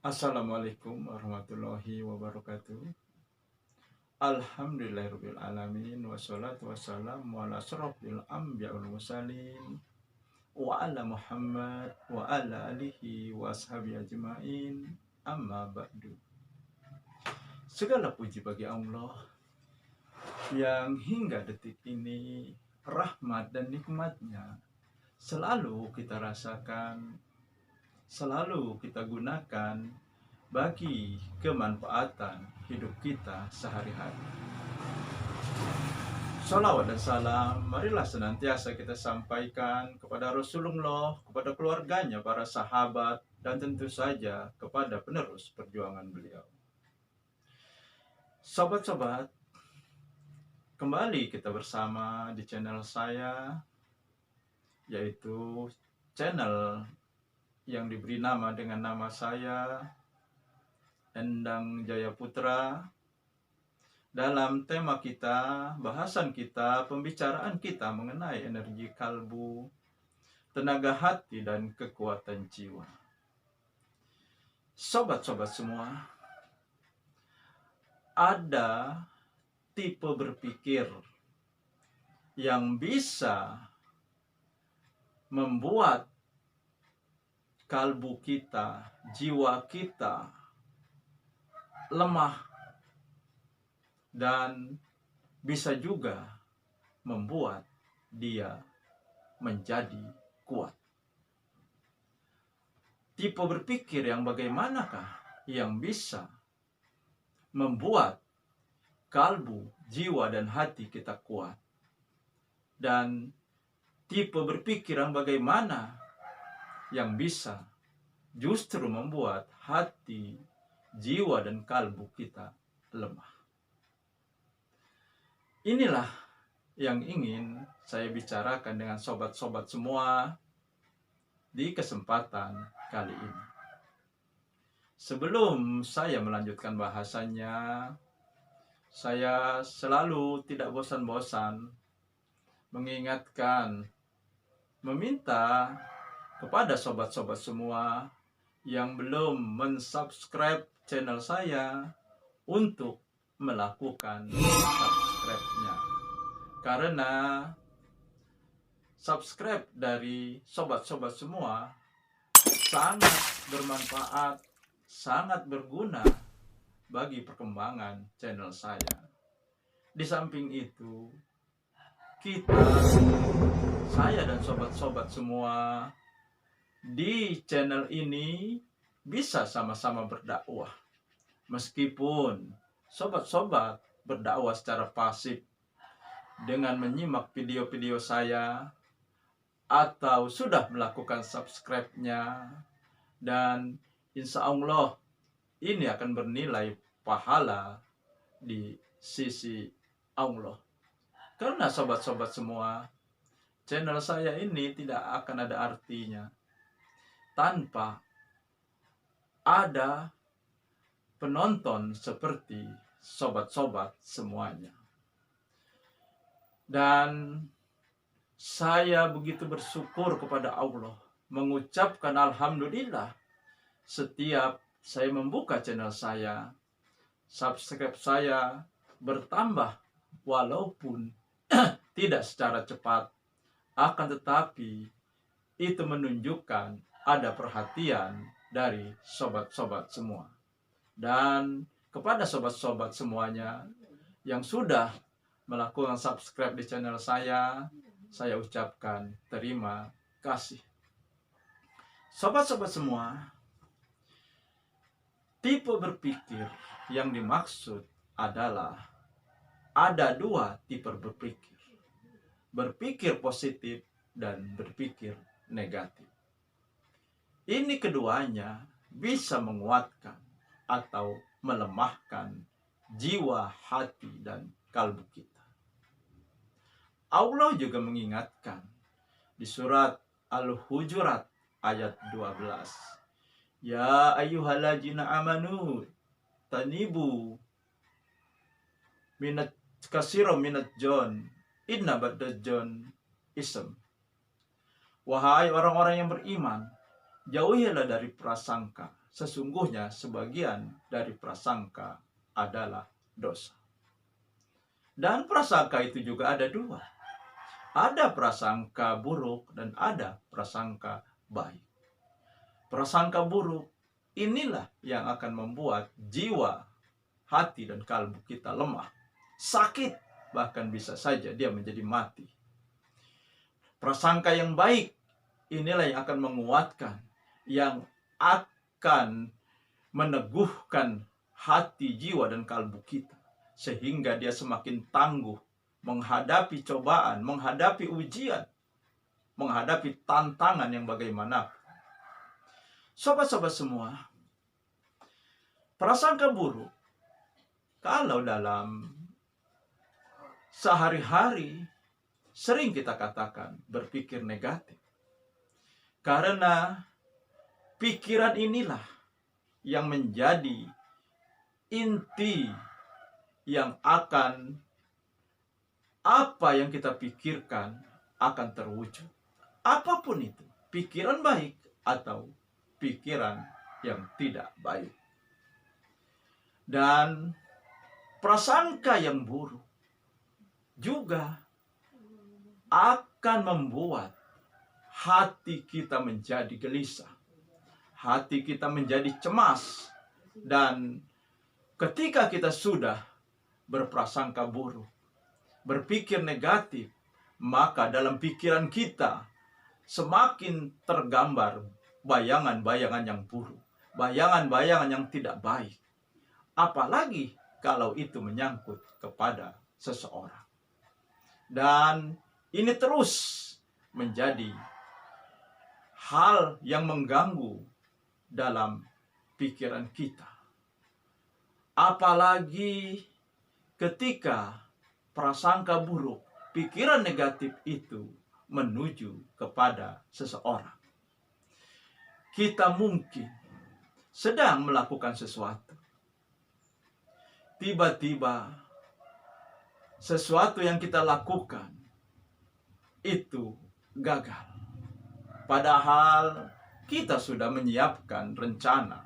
Assalamualaikum warahmatullahi wabarakatuh. Alhamdulillahirabbil alamin wassalatu wassalamu ala asrofil anbiya wal mursalin wa ala Muhammad wa ala alihi wa ashabi ajmain. Amma ba'du. Segala puji bagi Allah yang hingga detik ini rahmat dan nikmatnya selalu kita rasakan, selalu kita gunakan bagi kemanfaatan hidup kita sehari-hari. Salawat dan salam marilah senantiasa kita sampaikan kepada Rasulullah, kepada keluarganya, para sahabat, dan tentu saja kepada penerus perjuangan beliau. Sobat-sobat, kembali kita bersama di channel saya, yaitu channel yang diberi nama dengan nama saya, Endang Jaya Putra. Dalam tema kita, bahasan kita, pembicaraan kita mengenai energi kalbu, tenaga hati, dan kekuatan jiwa. Sobat-sobat semua, ada tipe berpikir yang bisa membuat kalbu kita, jiwa kita lemah, dan bisa juga membuat dia menjadi kuat. Tipe berpikir yang bagaimanakah yang bisa membuat kalbu, jiwa, dan hati kita kuat? Dan tipe berpikir yang bagaimana yang bisa justru membuat hati, jiwa, dan kalbu kita lemah? Inilah yang ingin saya bicarakan dengan sobat-sobat semua di kesempatan kali ini. Sebelum saya melanjutkan bahasannya, saya selalu tidak bosan-bosan mengingatkan, meminta kepada sobat-sobat semua yang belum mensubscribe channel saya untuk melakukan subscribe-nya. Karena subscribe dari sobat-sobat semua sangat bermanfaat, sangat berguna bagi perkembangan channel saya. Di samping itu, saya dan sobat-sobat semua di channel ini bisa sama-sama berdakwah. Meskipun sobat-sobat berdakwah secara pasif dengan menyimak video-video saya atau sudah melakukan subscribe-nya, dan insya Allah ini akan bernilai pahala di sisi Allah. Karena sobat-sobat semua, channel saya ini tidak akan ada artinya tanpa ada penonton seperti sobat-sobat semuanya. Dan saya begitu bersyukur kepada Allah, mengucapkan alhamdulillah setiap saya membuka channel saya, subscribe saya bertambah, walaupun tidak secara cepat, akan tetapi itu menunjukkan ada perhatian dari sobat-sobat semua. Dan kepada sobat-sobat semuanya yang sudah melakukan subscribe di channel saya ucapkan terima kasih. Sobat-sobat semua, tipe berpikir yang dimaksud adalah ada dua tipe berpikir. Berpikir positif dan berpikir negatif. Ini keduanya bisa menguatkan atau melemahkan jiwa, hati, dan kalbu kita. Allah juga mengingatkan di surat Al-Hujurat ayat 12. Ya ayyuhalladzina amanu tanibu minat kasiro minat jon inna ba'dad jon ism. Wahai orang-orang yang beriman, jauhilah dari prasangka. sesungguhnya sebagian dari prasangka adalah dosa. Dan prasangka itu juga ada dua. Ada prasangka buruk dan ada prasangka baik. Prasangka buruk inilah yang akan membuat jiwa, hati, dan kalbu kita lemah, sakit, bahkan bisa saja dia menjadi mati. Prasangka yang baik inilah yang akan menguatkan, yang akan meneguhkan hati, jiwa, dan kalbu kita, sehingga dia semakin tangguh menghadapi cobaan, menghadapi ujian, menghadapi tantangan yang bagaimana. Sobat-sobat semua, prasangka buruk kalau dalam sehari-hari sering kita katakan berpikir negatif. Karena pikiran inilah yang menjadi inti yang akan apa yang kita pikirkan akan terwujud. Apapun itu, pikiran baik atau pikiran yang tidak baik. Dan prasangka yang buruk juga akan membuat hati kita menjadi gelisah. Hati kita menjadi cemas. Dan ketika kita sudah berprasangka buruk, berpikir negatif, maka dalam pikiran kita semakin tergambar bayangan-bayangan yang buruk, bayangan-bayangan yang tidak baik. Apalagi kalau itu menyangkut kepada seseorang. Dan ini terus menjadi hal yang mengganggu dalam pikiran kita. Apalagi ketika prasangka buruk, pikiran negatif itu menuju kepada seseorang. Kita mungkin sedang melakukan sesuatu. Tiba-tiba sesuatu yang kita lakukan itu gagal. Padahal kita sudah menyiapkan rencana,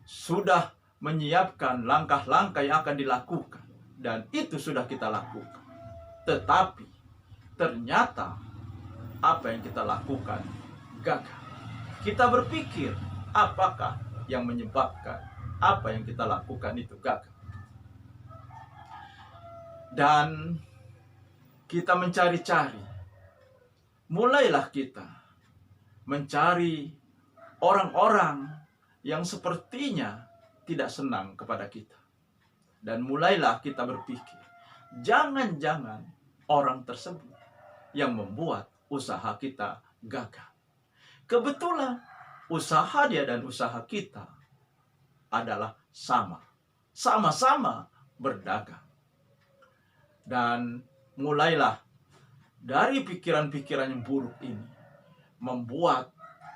sudah menyiapkan langkah-langkah yang akan dilakukan, dan itu sudah kita lakukan. Tetapi ternyata apa yang kita lakukan gagal. Kita berpikir, apakah yang menyebabkan apa yang kita lakukan itu gagal? Dan kita mencari-cari. Mulailah kita mencari orang-orang yang sepertinya tidak senang kepada kita. Dan mulailah kita berpikir, jangan-jangan orang tersebut yang membuat usaha kita gagal. Kebetulan usaha dia dan usaha kita adalah sama. Sama-sama berdagang. Dan mulailah dari pikiran-pikiran yang buruk ini membuat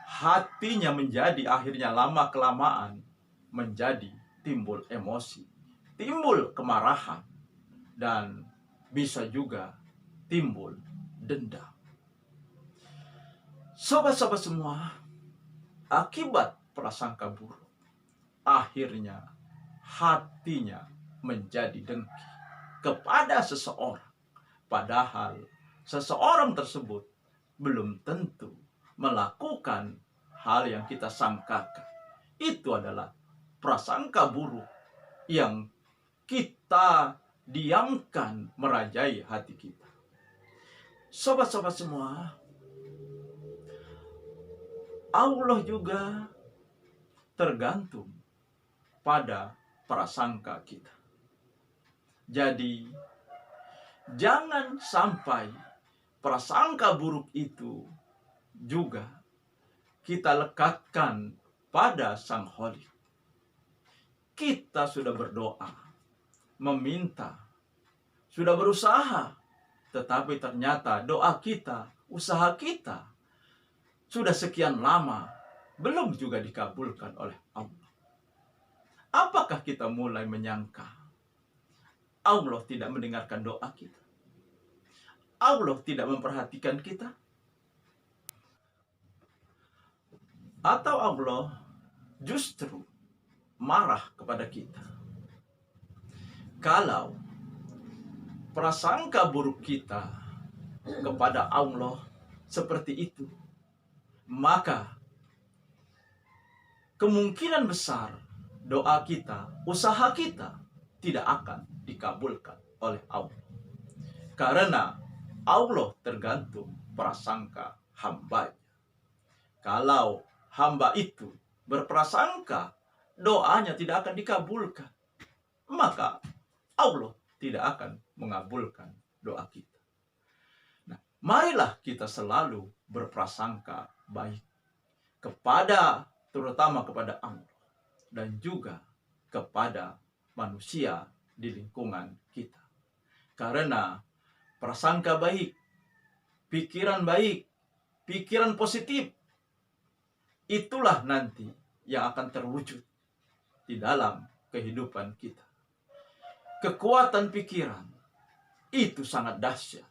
hatinya menjadi akhirnya lama-kelamaan menjadi timbul emosi, timbul kemarahan, dan bisa juga timbul dendam. Sobat-sobat semua, akibat prasangka buruk, akhirnya hatinya menjadi dengki kepada seseorang. Padahal seseorang tersebut belum tentu melakukan hal yang kita sangkakan. Itu adalah prasangka buruk yang kita diamkan merajai hati kita. Sobat-sobat semua, Allah juga tergantung pada prasangka kita. Jadi, jangan sampai prasangka buruk itu juga kita lekatkan pada Sang Kholik. Kita sudah berdoa, meminta, sudah berusaha, tetapi ternyata doa kita, usaha kita sudah sekian lama belum juga dikabulkan oleh Allah. Apakah kita mulai menyangka Allah tidak mendengarkan doa kita? Allah tidak memperhatikan kita? Atau Allah justru marah kepada kita. Kalau prasangka buruk kita kepada Allah seperti itu, maka kemungkinan besar doa kita, usaha kita tidak akan dikabulkan oleh Allah. Karena Allah tergantung prasangka hambanya. Kalau hamba itu berprasangka doanya tidak akan dikabulkan, maka Allah tidak akan mengabulkan doa kita. Nah, marilah kita selalu berprasangka baik terutama kepada Allah dan juga kepada manusia di lingkungan kita. Karena prasangka baik, pikiran positif, itulah nanti yang akan terwujud di dalam kehidupan kita. Kekuatan pikiran itu sangat dahsyat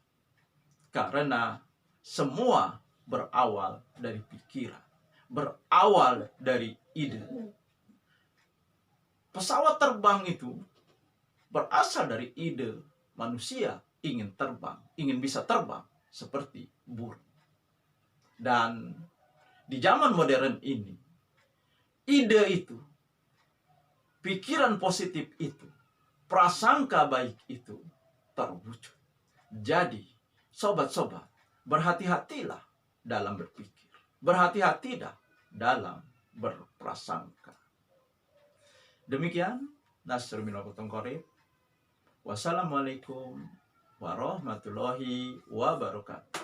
karena semua berawal dari pikiran, berawal dari ide. Pesawat terbang itu berasal dari ide manusia ingin terbang, ingin bisa terbang seperti burung. Dan di zaman modern ini, ide itu, pikiran positif itu, prasangka baik itu terwujud. Jadi, sobat-sobat, berhati-hatilah dalam berpikir. Berhati-hatilah dalam berprasangka. Demikian, Nasr bin Abu Tongkorib. Wassalamualaikum warahmatullahi wabarakatuh.